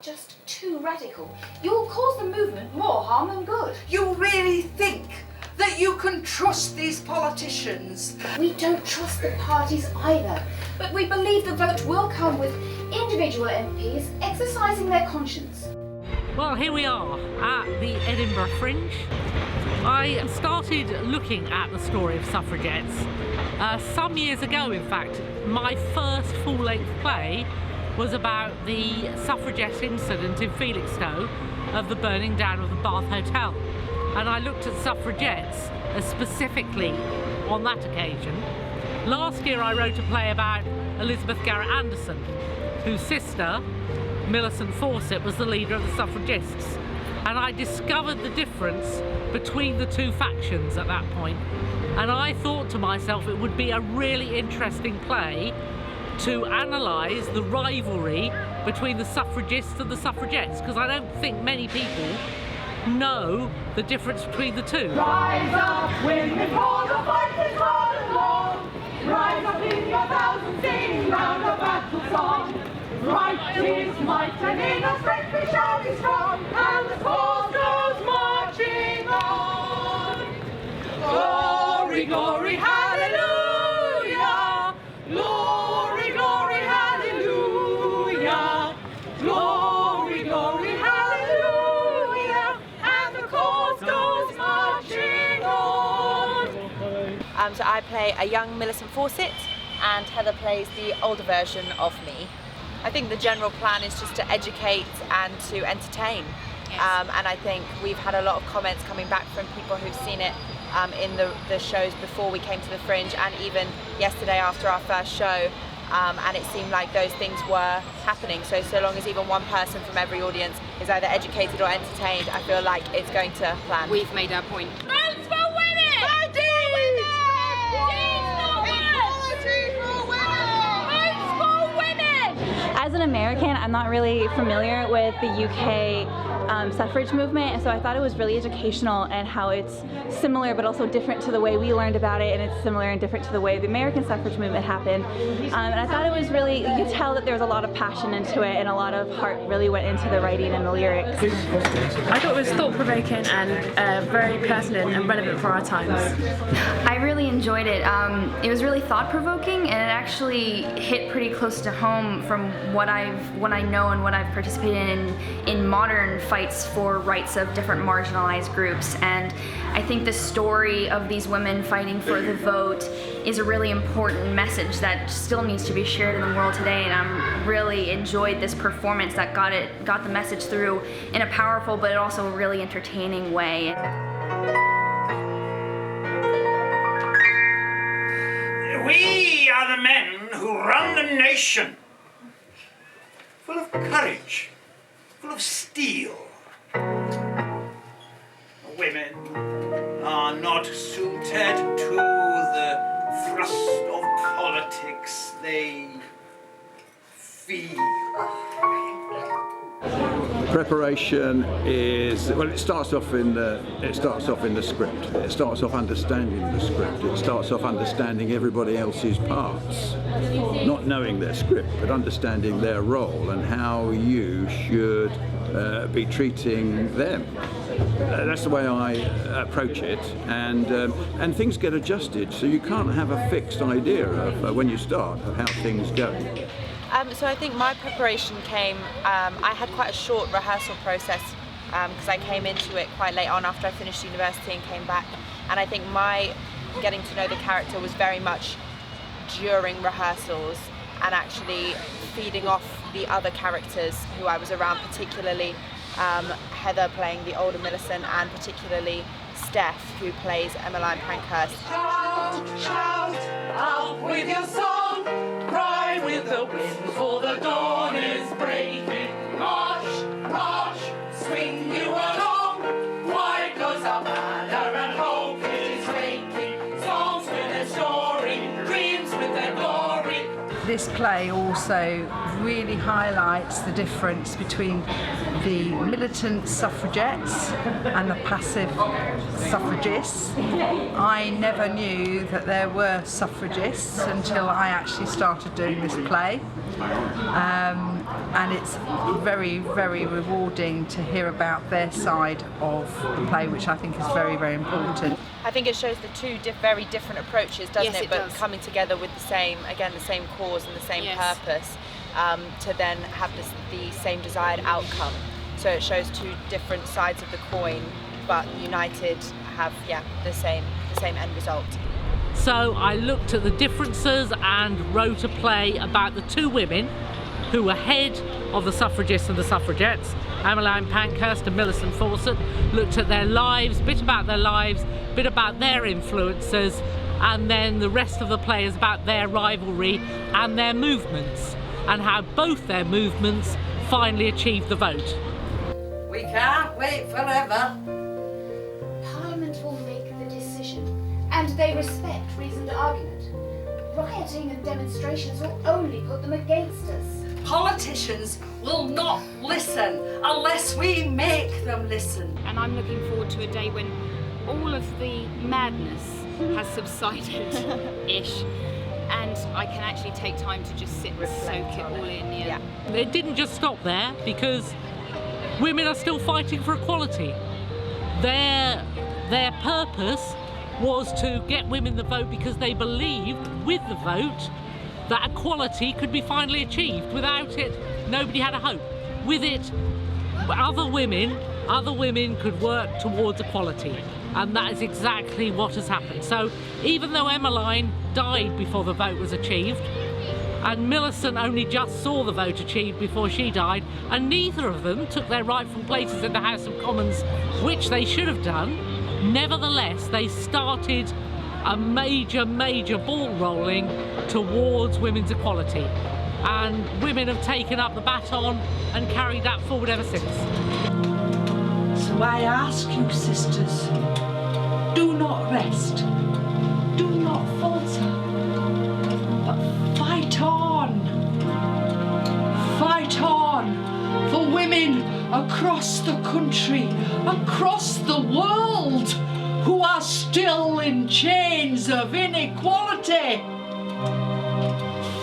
just too radical. You'll cause the movement more harm than good. You really think that you can trust these politicians? We don't trust the parties either, but we believe the vote will come with individual MPs exercising their conscience. Well, here we are at the Edinburgh Fringe. I started looking at the story of suffragettes some years ago. In fact, my first full-length play was about the suffragette incident in Felixstowe of the burning down of the Bath Hotel. And I looked at suffragettes specifically on that occasion. Last year I wrote a play about Elizabeth Garrett Anderson, whose sister, Millicent Fawcett, was the leader of the suffragists. And I discovered the difference between the two factions at that point. And I thought to myself it would be a really interesting play to analyse the rivalry between the suffragists and the suffragettes, because I don't think many people know the difference between the two. Rise up, women, for the fight is hard and long. Rise up in your thousand, sing round a battle song. Right is might, and in our strength we shall be strong, and the cause goes marching on. Glory, glory, hallelujah. Glory, glory, hallelujah. Glory, glory, hallelujah. And the cause goes marching on. So I play a young Millicent Fawcett, and Heather plays the older version of me. I think the general plan is just to educate and to entertain. Yes. And I think we've had a lot of comments coming back from people who've seen it in the shows before we came to the Fringe, and even yesterday after our first show, and it seemed like those things were happening. So long as even one person from every audience is either educated or entertained, I feel like it's going to plan. We've made our point. Votes for women! Votes for women! Equality for women! Votes for women! As an American, I'm not really familiar with the UK suffrage movement, and so I thought it was really educational and how it's similar but also different to the way we learned about it, and it's similar and different to the way the American suffrage movement happened. And I thought it was really, you could tell that there was a lot of passion into it and a lot of heart really went into the writing and the lyrics. I thought it was thought-provoking and very pertinent and relevant for our times. I really enjoyed it. It was really thought-provoking, and it actually hit pretty close to home from what I know and what I've participated in modern fights for rights of different marginalized groups. And I think the story of these women fighting for the vote is a really important message that still needs to be shared in the world today, and I really enjoyed this performance that got the message through in a powerful but also really entertaining way. We are the men who run the nation, full of courage, full of steel. Women are not suited to the thrust of politics. They feel. Preparation is, well, it starts off in the script. It starts off understanding the script. It starts off understanding everybody else's parts, not knowing their script, but understanding their role and how you should be treating them. That's the way I approach it, and things get adjusted, so you can't have a fixed idea of when you start of how things go. So I think my preparation came, I had quite a short rehearsal process because I came into it quite late on after I finished university and came back, and I think my getting to know the character was very much during rehearsals and actually feeding off the other characters who I was around, particularly Heather playing the older Millicent, and particularly Steph, who plays Emmeline Pankhurst. Shout, shout, out with your song, cry with the wind, for the dawn is breaking. March, march, swing you along, wide goes our banner and hope is waking. Songs with their story, dreams with their glory. This play also really highlights the difference between the militant suffragettes and the passive suffragists. I never knew that there were suffragists until I actually started doing this play. and it's very, very rewarding to hear about their side of the play, which I think is very, very important. I think it shows the two very different approaches, doesn't Yes, it? it But does. coming together with the same cause and the same Yes. purpose, to then have the same desired outcome. So it shows two different sides of the coin, but united have the same end result. So I looked at the differences and wrote a play about the two women who were head of the suffragists and the suffragettes, Emmeline Pankhurst and Millicent Fawcett. Looked at their lives, bit about their lives, bit about their influences, and then the rest of the play is about their rivalry and their movements, and how both their movements finally achieved the vote. We can't wait forever. Parliament will make the decision, and they respect reasoned argument. Rioting and demonstrations will only put them against us. Politicians will not listen unless we make them listen. And I'm looking forward to a day when all of the madness has subsided-ish, and I can actually take time to just sit and soak it all in. Yeah. It didn't just stop there, because women are still fighting for equality. Their purpose was to get women the vote because they believed with the vote that equality could be finally achieved. Without it, nobody had a hope. With it, other women could work towards equality, and that is exactly what has happened. So even though Emmeline died before the vote was achieved, and Millicent only just saw the vote achieved before she died, and neither of them took their rightful places in the House of Commons, which they should have done, nevertheless they started a major ball rolling towards women's equality, and women have taken up the baton and carried that forward ever since. So I ask you, sisters, do not rest, do not falter, but fight on, for women across the country, across the world, who are still in chains of inequality.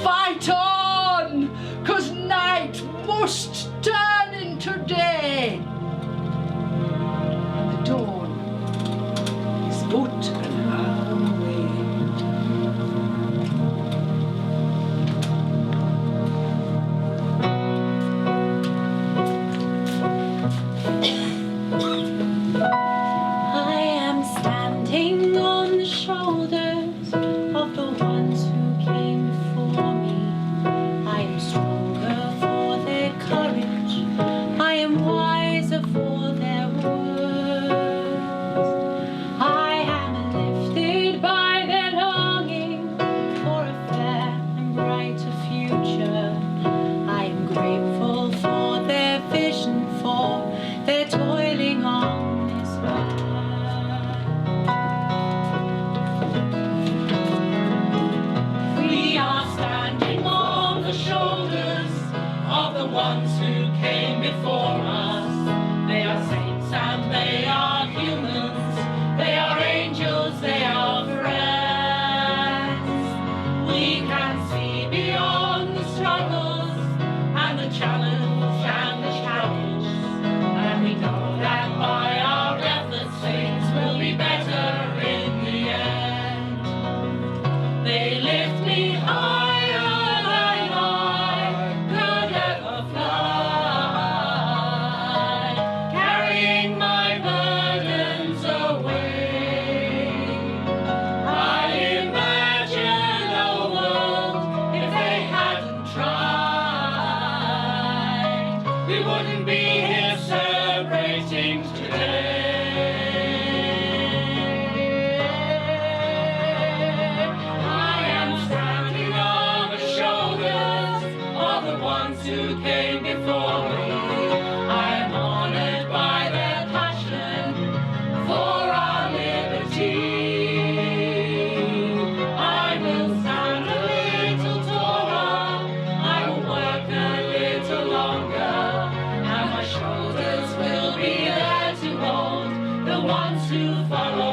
Fight on, 'cause night must turn into day. And the dawn is but an hour away. I am standing on the shoulders of the ones who came before me. I am stronger for their courage. I am wiser for their words. I am lifted by their longing for a fair and brighter future. I am grateful for their vision, for their toiling on. We are standing on the shoulders of the ones who came before us. They are saints and they are humans. They are angels, they are friends. We can see beyond the struggles and the challenge and the challenge. And we know that by our efforts things will be better in the end. They lift me higher than I could ever fly, carrying my burdens away. I imagine a world if they hadn't tried, we wouldn't be here celebrating today. I am standing on the shoulders of the ones who came before me. I am honored by their passion for our liberty. I will stand a little taller, I will work a little longer, and my shoulders will be there to hold the ones who follow